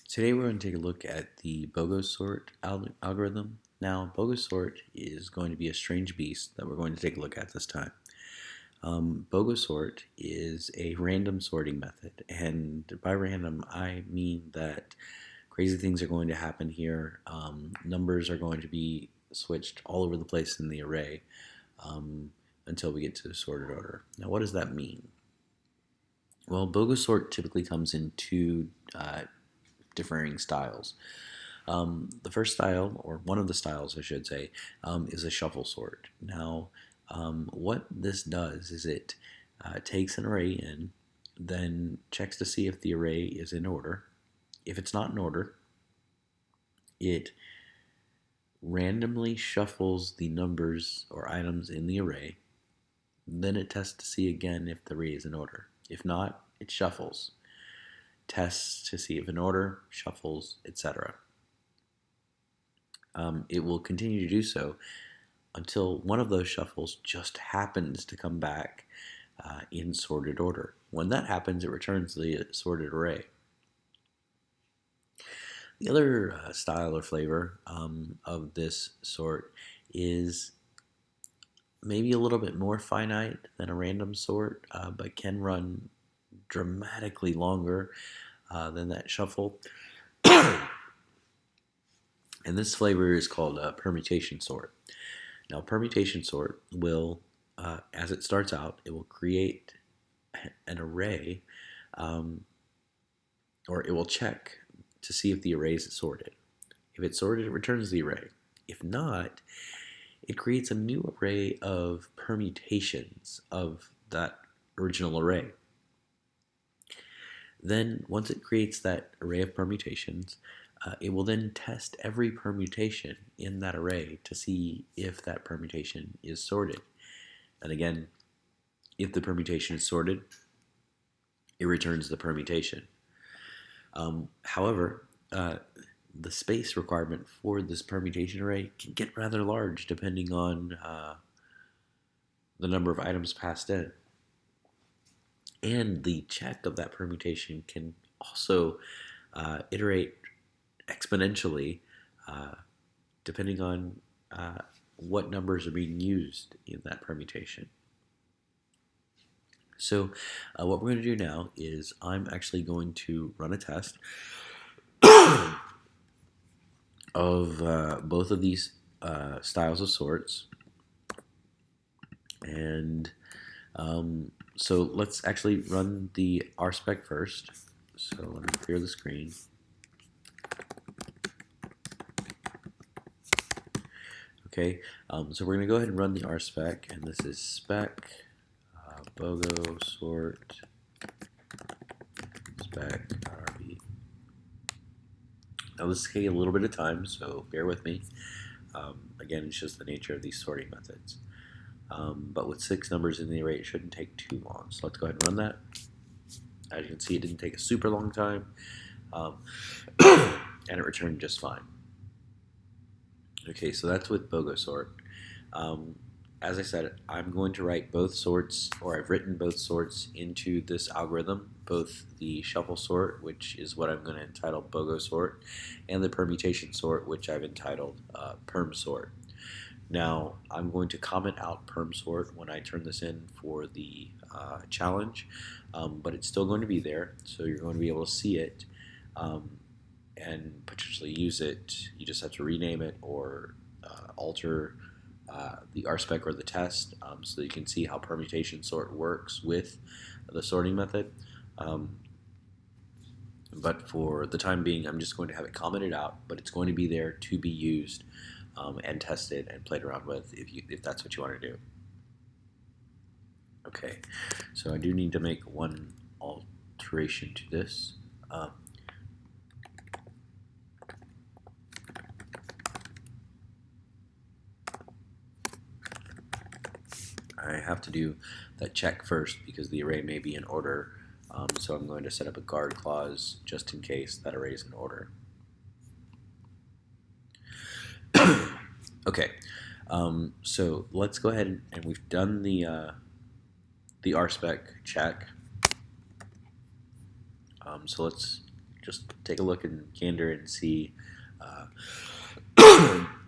Today we're going to take a look at the Bogo sort algorithm. Now, Bogo sort is going to be a strange beast that we're going to take a look at this time. Bogo sort is a random sorting method, and by random I mean that crazy things are going to happen here. Numbers are going to be switched all over the place in the array until we get to sorted order. Now, what does that mean? Well, Bogo sort typically comes in two differing styles. The first style, or one of the styles, I should say, is a shuffle sort. Now, what this does is it takes an array in, then checks to see if the array is in order. If it's not in order, it randomly shuffles the numbers or items in the array. Then it tests to see again if the array is in order. If not, it shuffles. Tests to see if in order, shuffles, etc. It will continue to do so until one of those shuffles just happens to come back in sorted order. When that happens, it returns the sorted array. The other style or flavor of this sort is maybe a little bit more finite than a random sort, but can run dramatically longer than that shuffle. And this flavor is called a permutation sort. Now, permutation sort will, as it starts out, it will create an array, or it will check to see if the array is sorted. If it's sorted, it returns the array. If not, it creates a new array of permutations of that original array. Then, once it creates that array of permutations, it will then test every permutation in that array to see if that permutation is sorted. And again, if the permutation is sorted, it returns the permutation. However, the space requirement for this permutation array can get rather large depending on the number of items passed in. And the check of that permutation can also iterate exponentially depending on what numbers are being used in that permutation. So what we're going to do now is I'm actually going to run a test of both of these styles of sorts. And so let's actually run the RSpec first. So let me clear the screen. Okay, so we're going to go ahead and run the RSpec, and this is spec Bogo sort spec.rb. Now this is taking a little bit of time, so bear with me. Again, it's just the nature of these sorting methods. But with 6 numbers in the array, it shouldn't take too long. So let's go ahead and run that. As you can see, it didn't take a super long time, and it returned just fine. Okay, so that's with Bogo sort. As I said, I'm going to write both sorts, or I've written both sorts into this algorithm, both the shuffle sort, which is what I'm going to entitle Bogo sort, and the permutation sort, which I've entitled perm sort. Now, I'm going to comment out perm sort when I turn this in for the challenge, but it's still going to be there, so you're going to be able to see it and potentially use it. You just have to rename it or alter the RSpec or the test so that you can see how permutation sort works with the sorting method. But for the time being, I'm just going to have it commented out, but it's going to be there to be used and tested and played around with if that's what you want to do. Okay, so I do need to make one alteration to this. I have to do that check first because the array may be in order, so I'm going to set up a guard clause just in case that array is in order. Okay, so let's go ahead and we've done the RSpec check. So let's just take a look in candor and see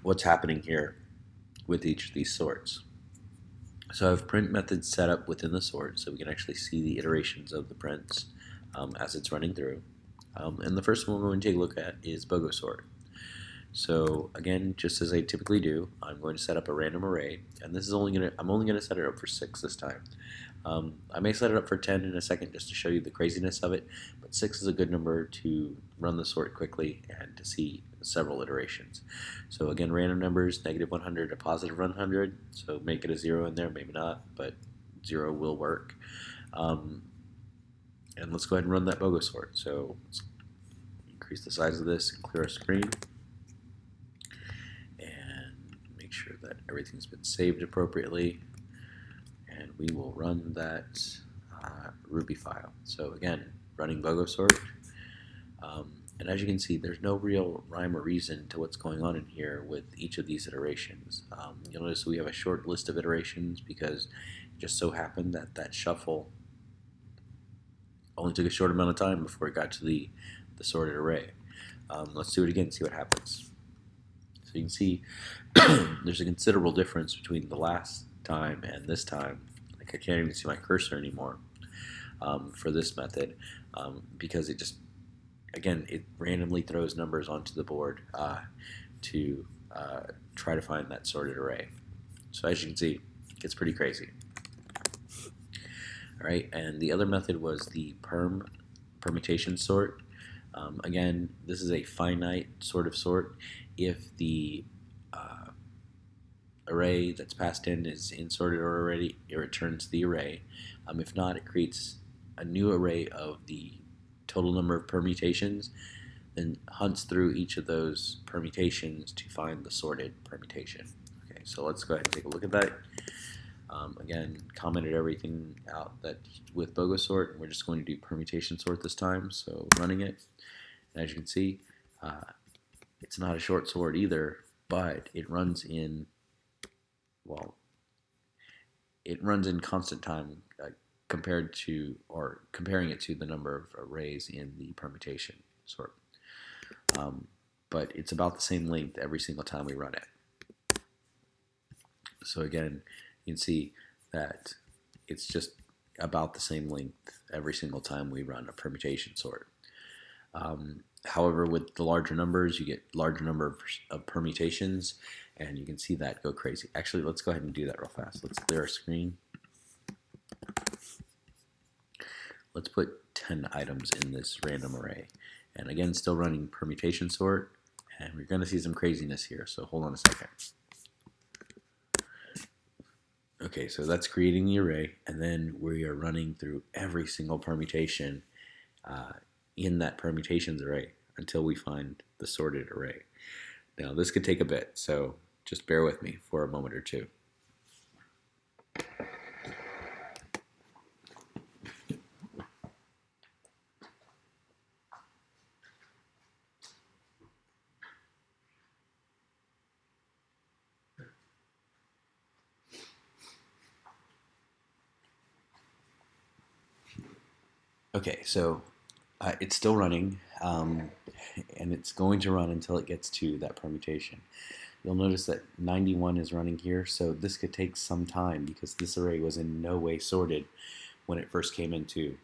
what's happening here with each of these sorts. So I have print methods set up within the sort so we can actually see the iterations of the prints as it's running through. And the first one we're going to take a look at is Bogo sort. So again, just as I typically do, I'm going to set up a random array, and this is I'm only going to set it up for 6 this time. I may set it up for 10 in a second just to show you the craziness of it, but 6 is a good number to run the sort quickly and to see several iterations. So again, random numbers, -100 to +100, so make it a 0 in there, maybe not, but 0 will work. And let's go ahead and run that Bogo sort. So let's increase the size of this and clear our screen. And make sure that everything's been saved appropriately. And we will run that Ruby file. So again, running Bogo sort. And as you can see, there's no real rhyme or reason to what's going on in here with each of these iterations. You'll notice we have a short list of iterations because it just so happened that that shuffle only took a short amount of time before it got to the sorted array. Let's do it again and see what happens. So you can see there's a considerable difference between the last time and this time. Like I can't even see my cursor anymore for this method because it just, again, it randomly throws numbers onto the board to try to find that sorted array. So as you can see, it gets pretty crazy. All right, and the other method was the permutation sort. Again, this is a finite sort of sort. If the array that's passed in is in sorted order already, it returns the array. If not, it creates a new array of the total number of permutations, then hunts through each of those permutations to find the sorted permutation. Okay, so let's go ahead and take a look at that. Again, commented everything out that with Bogo sort, and we're just going to do permutation sort this time. So running it, and as you can see, it's not a short sort either, but it runs in, well, it runs in constant time compared to, or comparing it to the number of arrays in the permutation sort. But it's about the same length every single time we run it. So again, you can see that it's just about the same length every single time we run a permutation sort. However, with the larger numbers, you get larger number of permutations, and you can see that go crazy. Actually, let's go ahead and do that real fast. Let's clear our screen. Let's put 10 items in this random array. And again, still running permutation sort, and we're going to see some craziness here, so hold on a second. Okay, so that's creating the array, and then we are running through every single permutation in that permutations array until we find the sorted array. Now, this could take a bit, so just bear with me for a moment or two. Okay, so it's still running, and it's going to run until it gets to that permutation. You'll notice that 91 is running here, so this could take some time because this array was in no way sorted when it first came into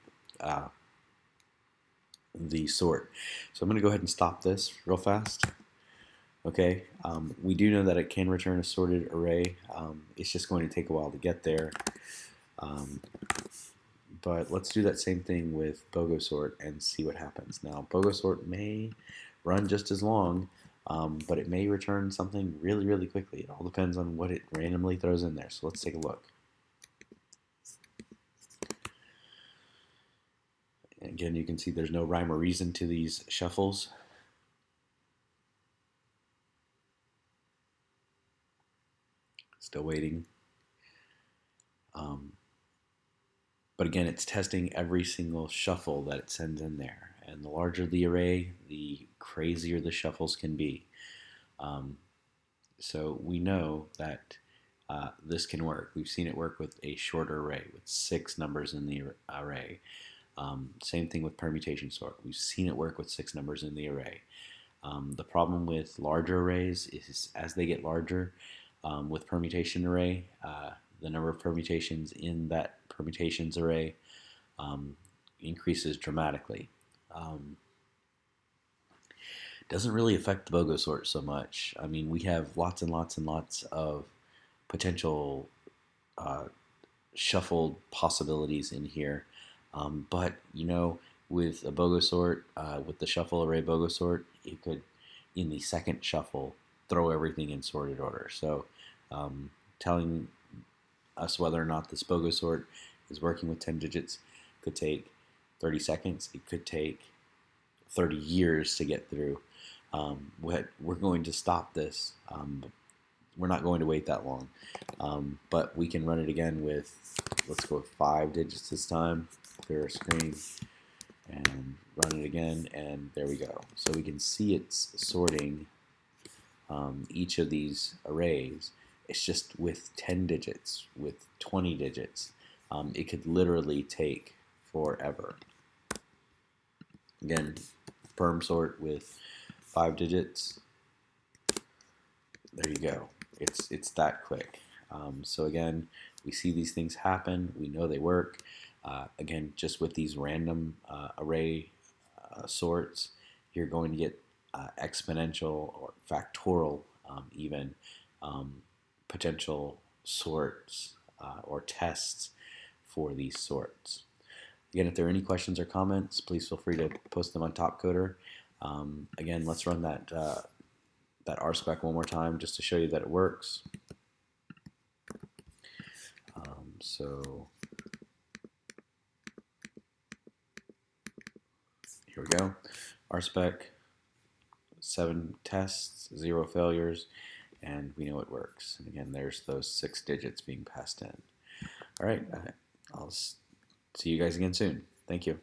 the sort. So I'm going to go ahead and stop this real fast. Okay, we do know that it can return a sorted array. It's just going to take a while to get there. But let's do that same thing with Bogo sort and see what happens. Now, Bogo sort may run just as long, but it may return something really, really quickly. It all depends on what it randomly throws in there. So let's take a look. And again, you can see there's no rhyme or reason to these shuffles. Still waiting. But again, it's testing every single shuffle that it sends in there. And the larger the array, the crazier the shuffles can be. So we know that this can work. We've seen it work with a shorter array with 6 numbers in the array. Same thing with permutation sort. We've seen it work with 6 numbers in the array. The problem with larger arrays is as they get larger, with permutation array, the number of permutations in that permutations array um, increases dramatically. Um, doesn't really affect the Bogo sort so much. I mean, we have lots and lots and lots of potential uh, shuffled possibilities in here. But with a Bogo sort, with the shuffle array Bogo sort, you could, in the second shuffle, throw everything in sorted order. So, telling us whether or not this Bogo sort is working with 10 digits could take 30 seconds. It could take 30 years to get through. We're going to stop this. We're not going to wait that long. But we can run it again with, let's go with 5 digits this time. Clear our screen and run it again, and there we go. So we can see it's sorting each of these arrays. It's just with 10 digits, with 20 digits. It could literally take forever. Again, perm sort with 5 digits. There you go. It's that quick. So again, we see these things happen. We know they work. Again, just with these random array sorts, you're going to get exponential or factorial even potential sorts or tests for these sorts. Again, if there are any questions or comments, please feel free to post them on Topcoder. Again, let's run that RSpec one more time just to show you that it works. So here we go. RSpec, 7 tests, 0 failures, and we know it works. And again, there's those 6 digits being passed in. All right, I'll see you guys again soon. Thank you.